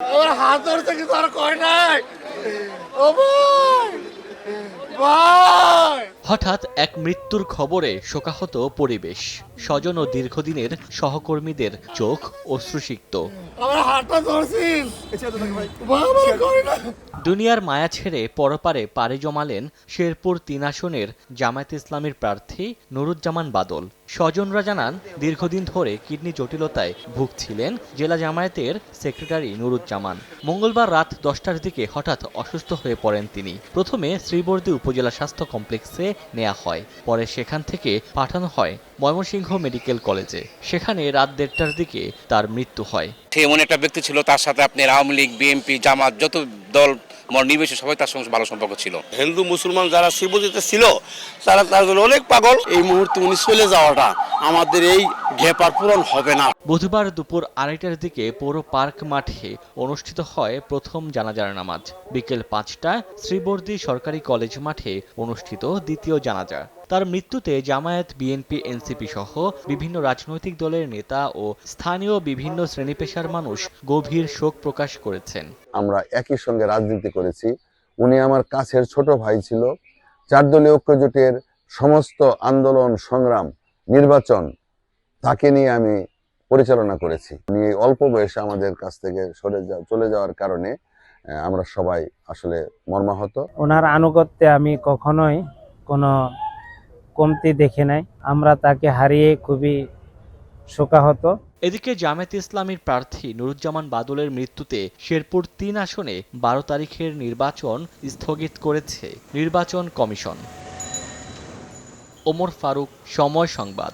আমার হাত ধরছে কিন্তু আর কয় নাই। ও ভাই ভাই। হঠাৎ এক মৃত্যুর খবরে শোকাহত পরিবেশ, স্বজন ও দীর্ঘদিনের সহকর্মীদের চোখ অশ্রুসিক্ত। আমার হাতটা ধরছিস ভাই, আমার কয় না। দুনিয়ার মায়া ছেড়ে পরপারে পাড়ি জমালেন শেরপুর ৩ আসনের জামায়াতে ইসলামীর প্রার্থী নুরুজ্জামান বাদল। স্বজনরা জানান, দীর্ঘদিন ধরে কিডনি জটিলতায় ভুগছিলেন জেলা জামায়াতের সেক্রেটারি নুরুজ্জামান। মঙ্গলবার রাত 10টার দিকে হঠাৎ অসুস্থ হয়ে পড়েন তিনি। প্রথমে শ্রীবর্দী উপজেলা স্বাস্থ্য কমপ্লেক্সে নেওয়া হয়, পরে সেখান থেকে পাঠানো হয় ময়মনসিংহ মেডিকেল কলেজে। সেখানে রাত 1:30টার দিকে তার মৃত্যু হয়। এমন একটা ব্যক্তি ছিল, তার সাথে আপনার আওয়ামী লীগ, বিএনপি, জামাত, যত দল নির্বিশেষে সবাই তার সঙ্গে ভালো সম্পর্ক ছিল। হিন্দু মুসলমান যারা শিবজিতে ছিল তারা তার জন্য অনেক পাগল। এই মুহূর্তে উনি চলে যাওয়াটা আমাদের এই ঘেপার পূরণ হবে না। বুধবার দুপুর 2:30টার দিকে পৌর পার্ক মাঠে অনুষ্ঠিত হয় প্রথম জানাজার নামাজ। বিকেল 5টায় শ্রীবর্দী সরকারি কলেজ মাঠে অনুষ্ঠিত দ্বিতীয় জানাজা। তার মৃত্যুতে জামায়াত, বিএনপি, এনসিপি সহ বিভিন্ন রাজনৈতিক দলের নেতা ও স্থানীয় বিভিন্ন শ্রেণীপেশার মানুষ গভীর শোক প্রকাশ করেছেন। আমরা একই সঙ্গে রাজনীতি করেছি। উনি আমার কাছের ছোট ভাই ছিল। 4 দলীয় ঐক্যজোটের সমস্ত আন্দোলন, সংগ্রাম, নির্বাচন তাকে নিয়ে আমি পরিচালনা করেছি। উনি অল্প বয়সে আমাদের কাছ থেকে চলে যাওয়ার কারণে আমরা সবাই আসলে মর্মাহত। ওনার আনুগত্যে আমি কখনোই কোনো কমতি দেখি নাই। আমরা তাকে হারিয়ে খুবই শোকাহত। এদিকে জামায়াতে ইসলামীর প্রার্থী নুরুজ্জামান বাদলের মৃত্যুতে শেরপুর 3 আসনে 12 তারিখের নির্বাচন স্থগিত করেছে নির্বাচন কমিশন। ওমর ফারুক, সময় সংবাদ।